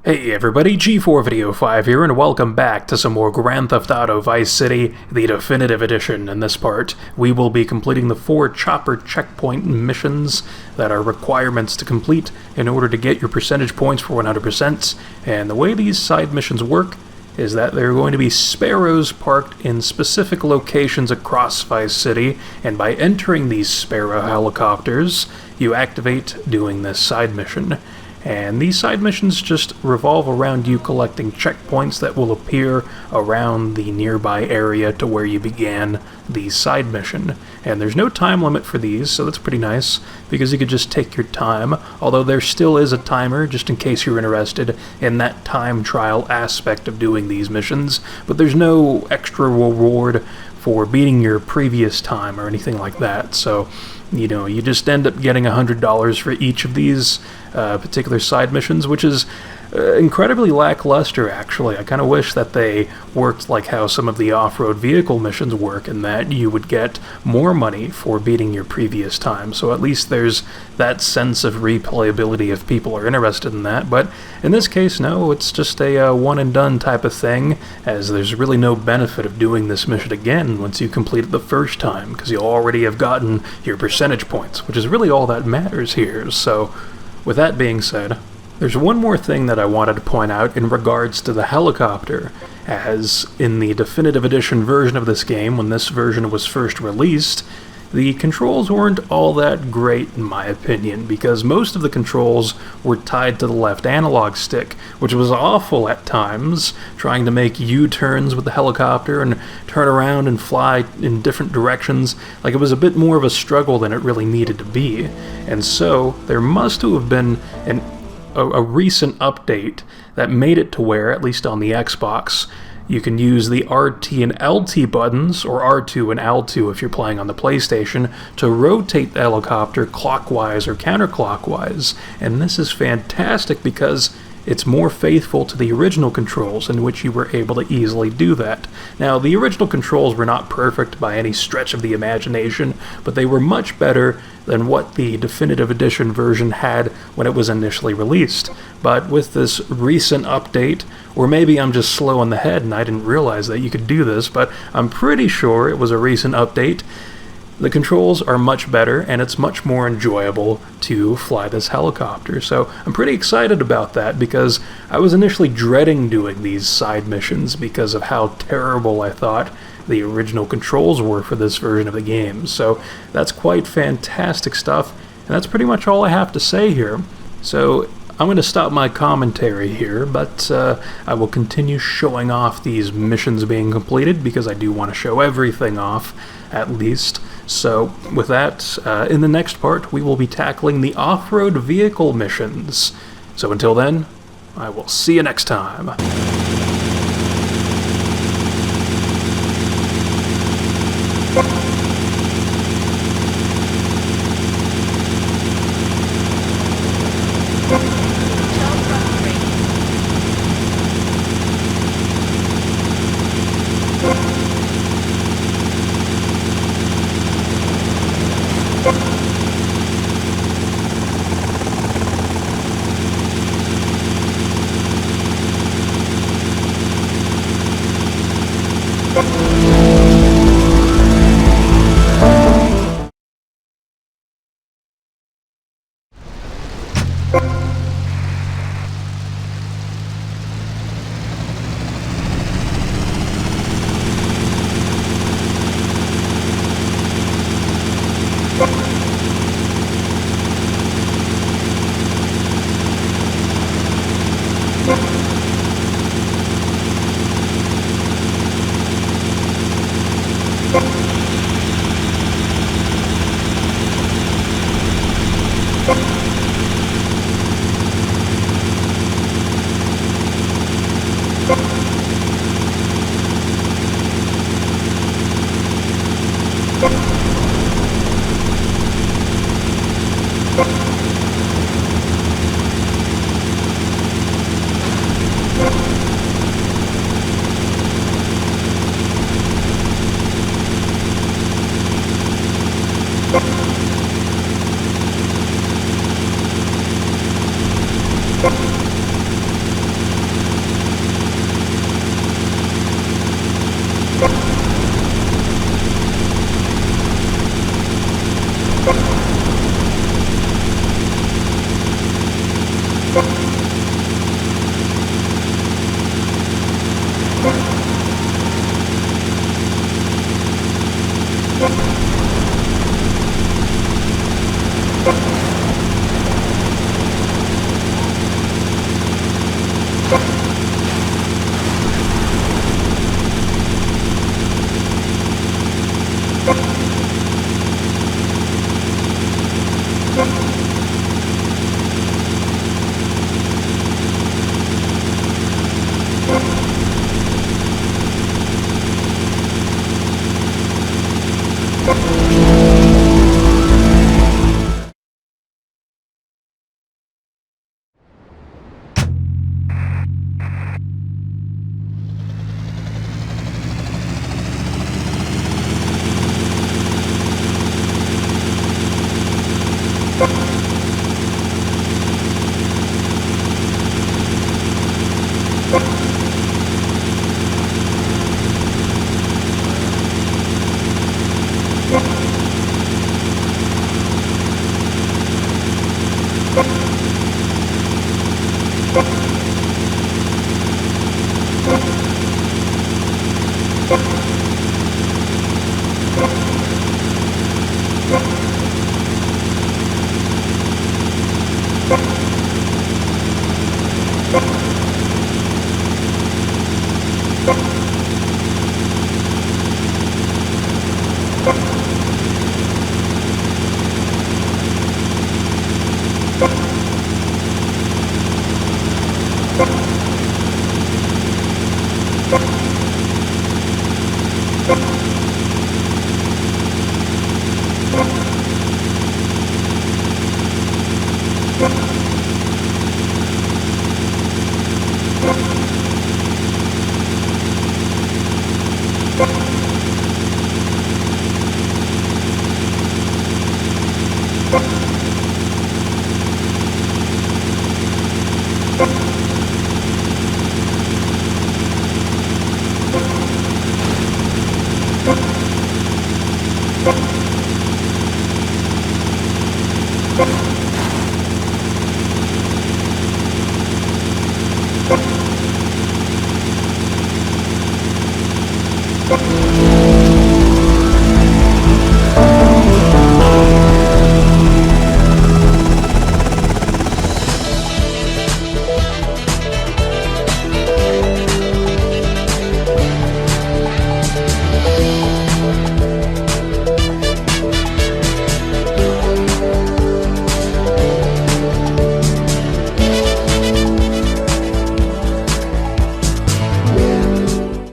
Hey everybody, G4 Video 5 here, and welcome back to some more Grand Theft Auto Vice City, the Definitive Edition. In this part, we will be completing the 4 chopper checkpoint missions that are requirements to complete in order to get your percentage points for 100%. And the way these side missions work is that there are going to be sparrows parked in specific locations across Vice City, and by entering these sparrow helicopters, you activate doing this side mission. And these side missions just revolve around you collecting checkpoints that will appear around the nearby area to where you began the side mission. And there's no time limit for these, so that's pretty nice, because you could just take your time, although there still is a timer, just in case you're interested in that time trial aspect of doing these missions. But there's no extra reward for beating your previous time or anything like that, so you just end up getting $100 for each of these particular side missions, which is incredibly lackluster, actually. I kind of wish that they worked like how some of the off-road vehicle missions work, in that you would get more money for beating your previous time. So at least there's that sense of replayability if people are interested in that. But in this case, no, it's just a one-and-done type of thing, as there's really no benefit of doing this mission again once you complete it the first time, because you'll already have gotten your percentage points, which is really all that matters here. So with that being said, there's one more thing that I wanted to point out in regards to the helicopter, as in the Definitive Edition version of this game, when this version was first released, the controls weren't all that great in my opinion, because most of the controls were tied to the left analog stick, which was awful at times, trying to make U-turns with the helicopter and turn around and fly in different directions. Like, it was a bit more of a struggle than it really needed to be. And so there must have been a recent update that made it to where, at least on the Xbox, you can use the RT and LT buttons, or R2 and L2 if you're playing on the PlayStation, to rotate the helicopter clockwise or counterclockwise. And this is fantastic because it's more faithful to the original controls, in which you were able to easily do that. Now, the original controls were not perfect by any stretch of the imagination, but they were much better than what the Definitive Edition version had when it was initially released. But with this recent update, or maybe I'm just slow in the head and I didn't realize that you could do this, but I'm pretty sure it was a recent update, the controls are much better, and it's much more enjoyable to fly this helicopter. So I'm pretty excited about that, because I was initially dreading doing these side missions because of how terrible I thought the original controls were for this version of the game. So that's quite fantastic stuff, and that's pretty much all I have to say here. So I'm going to stop my commentary here, but I will continue showing off these missions being completed, because I do want to show everything off, at least. So with that, in the next part, we will be tackling the off-road vehicle missions. So until then, I will see you next time.